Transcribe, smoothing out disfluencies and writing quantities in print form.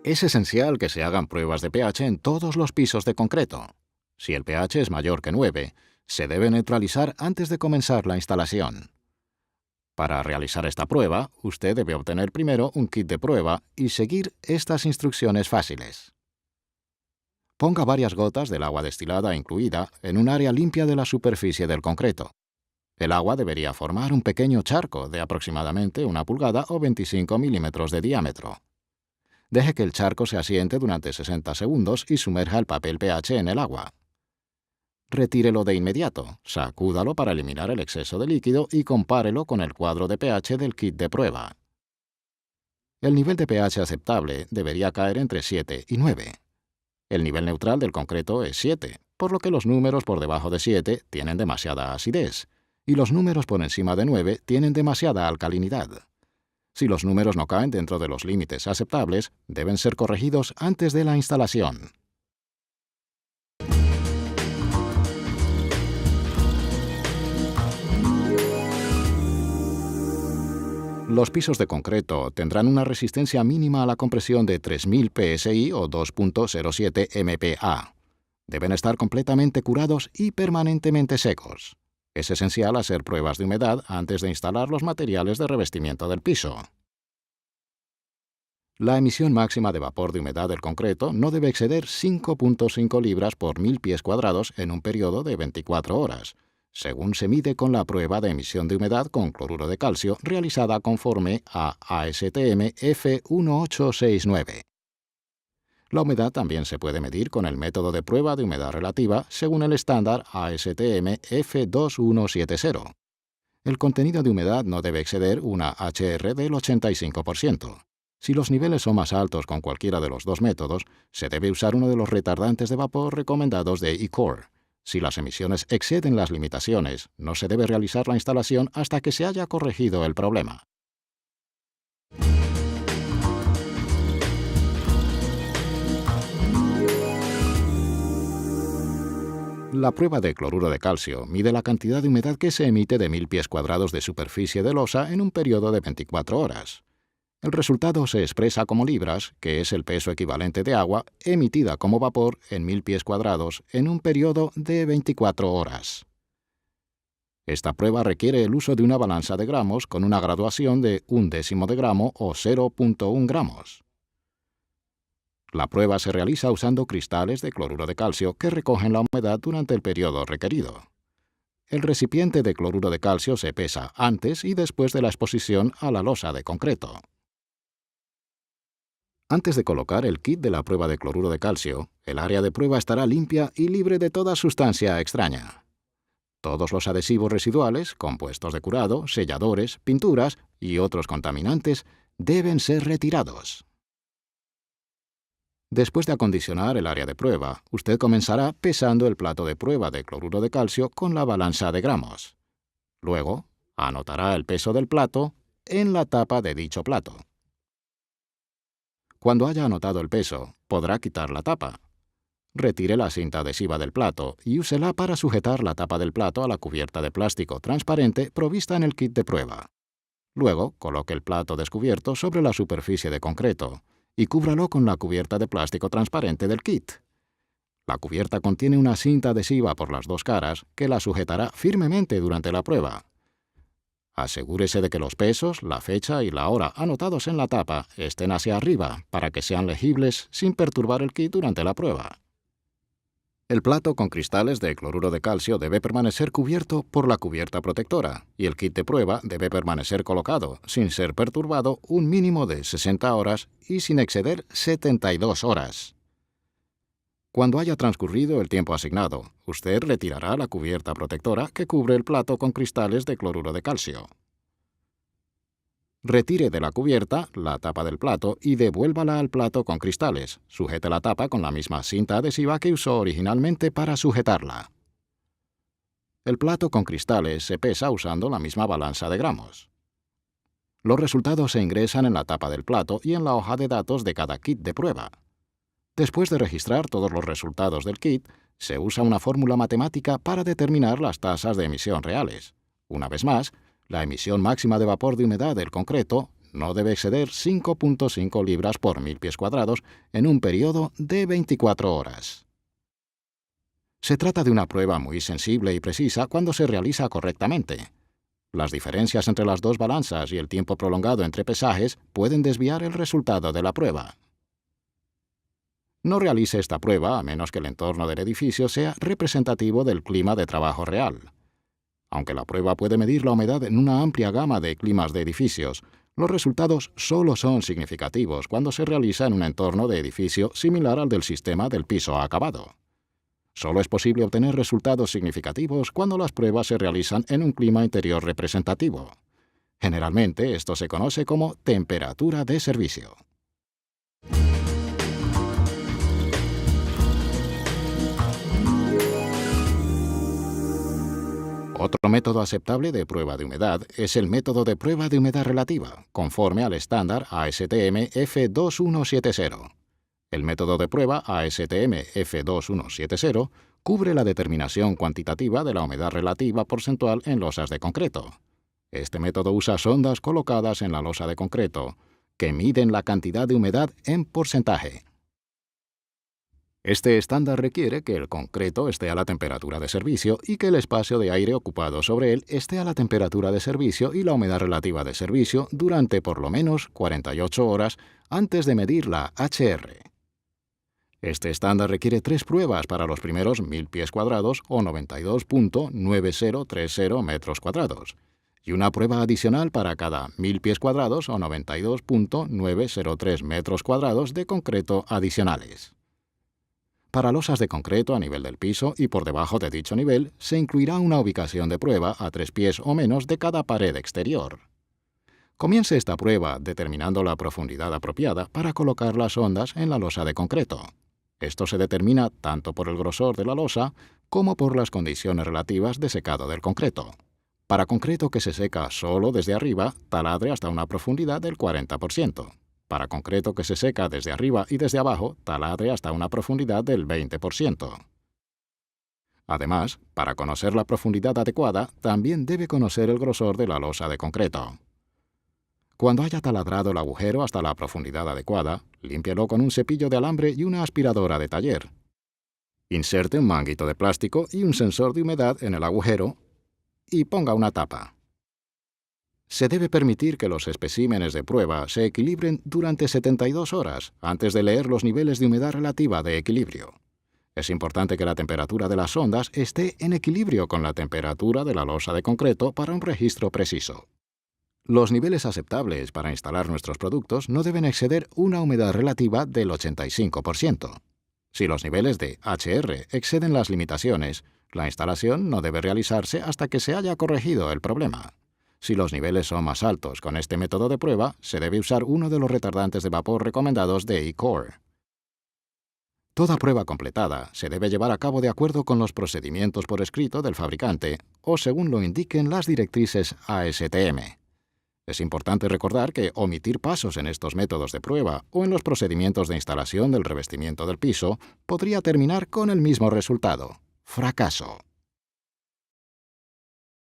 Es esencial que se hagan pruebas de pH en todos los pisos de concreto. Si el pH es mayor que 9, se debe neutralizar antes de comenzar la instalación. Para realizar esta prueba, usted debe obtener primero un kit de prueba y seguir estas instrucciones fáciles. Ponga varias gotas del agua destilada incluida en un área limpia de la superficie del concreto. El agua debería formar un pequeño charco de aproximadamente 1 pulgada o 25 milímetros de diámetro. Deje que el charco se asiente durante 60 segundos y sumerja el papel pH en el agua. Retírelo de inmediato, sacúdalo para eliminar el exceso de líquido y compárelo con el cuadro de pH del kit de prueba. El nivel de pH aceptable debería caer entre 7 y 9. El nivel neutral del concreto es 7, por lo que los números por debajo de 7 tienen demasiada acidez, y los números por encima de 9 tienen demasiada alcalinidad. Si los números no caen dentro de los límites aceptables, deben ser corregidos antes de la instalación. Los pisos de concreto tendrán una resistencia mínima a la compresión de 3000 psi o 2.07 MPa. Deben estar completamente curados y permanentemente secos. Es esencial hacer pruebas de humedad antes de instalar los materiales de revestimiento del piso. La emisión máxima de vapor de humedad del concreto no debe exceder 5.5 libras por 1000 pies cuadrados en un periodo de 24 horas, según se mide con la prueba de emisión de humedad con cloruro de calcio realizada conforme a ASTM F1869. La humedad también se puede medir con el método de prueba de humedad relativa según el estándar ASTM F2170. El contenido de humedad no debe exceder una HR del 85%. Si los niveles son más altos con cualquiera de los dos métodos, se debe usar uno de los retardantes de vapor recomendados de ECOR. Si las emisiones exceden las limitaciones, no se debe realizar la instalación hasta que se haya corregido el problema. La prueba de cloruro de calcio mide la cantidad de humedad que se emite de 1000 pies cuadrados de superficie de losa en un periodo de 24 horas. El resultado se expresa como libras, que es el peso equivalente de agua emitida como vapor en 1000 pies cuadrados en un periodo de 24 horas. Esta prueba requiere el uso de una balanza de gramos con una graduación de 1/10 de gramo o 0.1 gramos. La prueba se realiza usando cristales de cloruro de calcio que recogen la humedad durante el periodo requerido. El recipiente de cloruro de calcio se pesa antes y después de la exposición a la losa de concreto. Antes de colocar el kit de la prueba de cloruro de calcio, el área de prueba estará limpia y libre de toda sustancia extraña. Todos los adhesivos residuales, compuestos de curado, selladores, pinturas y otros contaminantes deben ser retirados. Después de acondicionar el área de prueba, usted comenzará pesando el plato de prueba de cloruro de calcio con la balanza de gramos. Luego, anotará el peso del plato en la tapa de dicho plato. Cuando haya anotado el peso, podrá quitar la tapa. Retire la cinta adhesiva del plato y úsela para sujetar la tapa del plato a la cubierta de plástico transparente provista en el kit de prueba. Luego, coloque el plato descubierto sobre la superficie de concreto y cúbralo con la cubierta de plástico transparente del kit. La cubierta contiene una cinta adhesiva por las dos caras que la sujetará firmemente durante la prueba. Asegúrese de que los pesos, la fecha y la hora anotados en la tapa estén hacia arriba para que sean legibles sin perturbar el kit durante la prueba. El plato con cristales de cloruro de calcio debe permanecer cubierto por la cubierta protectora y el kit de prueba debe permanecer colocado sin ser perturbado un mínimo de 60 horas y sin exceder 72 horas. Cuando haya transcurrido el tiempo asignado, usted retirará la cubierta protectora que cubre el plato con cristales de cloruro de calcio. Retire de la cubierta la tapa del plato y devuélvala al plato con cristales. Sujete la tapa con la misma cinta adhesiva que usó originalmente para sujetarla. El plato con cristales se pesa usando la misma balanza de gramos. Los resultados se ingresan en la tapa del plato y en la hoja de datos de cada kit de prueba. Después de registrar todos los resultados del kit, se usa una fórmula matemática para determinar las tasas de emisión reales. Una vez más, la emisión máxima de vapor de humedad del concreto no debe exceder 5.5 libras por 1000 pies cuadrados en un periodo de 24 horas. Se trata de una prueba muy sensible y precisa cuando se realiza correctamente. Las diferencias entre las dos balanzas y el tiempo prolongado entre pesajes pueden desviar el resultado de la prueba. No realice esta prueba a menos que el entorno del edificio sea representativo del clima de trabajo real. Aunque la prueba puede medir la humedad en una amplia gama de climas de edificios, los resultados solo son significativos cuando se realiza en un entorno de edificio similar al del sistema del piso acabado. Solo es posible obtener resultados significativos cuando las pruebas se realizan en un clima interior representativo. Generalmente, esto se conoce como temperatura de servicio. Otro método aceptable de prueba de humedad es el método de prueba de humedad relativa, conforme al estándar ASTM F2170. El método de prueba ASTM F2170 cubre la determinación cuantitativa de la humedad relativa porcentual en losas de concreto. Este método usa sondas colocadas en la losa de concreto, que miden la cantidad de humedad en porcentaje. Este estándar requiere que el concreto esté a la temperatura de servicio y que el espacio de aire ocupado sobre él esté a la temperatura de servicio y la humedad relativa de servicio durante por lo menos 48 horas antes de medir la HR. Este estándar requiere 3 pruebas para los primeros 1000 pies cuadrados o 92.9030 metros cuadrados, y una prueba adicional para cada 1000 pies cuadrados o 92.903 metros cuadrados de concreto adicionales. Para losas de concreto a nivel del piso y por debajo de dicho nivel, se incluirá una ubicación de prueba a 3 pies o menos de cada pared exterior. Comience esta prueba determinando la profundidad apropiada para colocar las sondas en la losa de concreto. Esto se determina tanto por el grosor de la losa como por las condiciones relativas de secado del concreto. Para concreto que se seca solo desde arriba, taladre hasta una profundidad del 40%. Para concreto que se seca desde arriba y desde abajo, taladre hasta una profundidad del 20%. Además, para conocer la profundidad adecuada, también debe conocer el grosor de la losa de concreto. Cuando haya taladrado el agujero hasta la profundidad adecuada, límpielo con un cepillo de alambre y una aspiradora de taller. Inserte un manguito de plástico y un sensor de humedad en el agujero y ponga una tapa. Se debe permitir que los especímenes de prueba se equilibren durante 72 horas antes de leer los niveles de humedad relativa de equilibrio. Es importante que la temperatura de las sondas esté en equilibrio con la temperatura de la losa de concreto para un registro preciso. Los niveles aceptables para instalar nuestros productos no deben exceder una humedad relativa del 85%. Si los niveles de HR exceden las limitaciones, la instalación no debe realizarse hasta que se haya corregido el problema. Si los niveles son más altos con este método de prueba, se debe usar uno de los retardantes de vapor recomendados de E-Core. Toda prueba completada se debe llevar a cabo de acuerdo con los procedimientos por escrito del fabricante o según lo indiquen las directrices ASTM. Es importante recordar que omitir pasos en estos métodos de prueba o en los procedimientos de instalación del revestimiento del piso podría terminar con el mismo resultado: fracaso.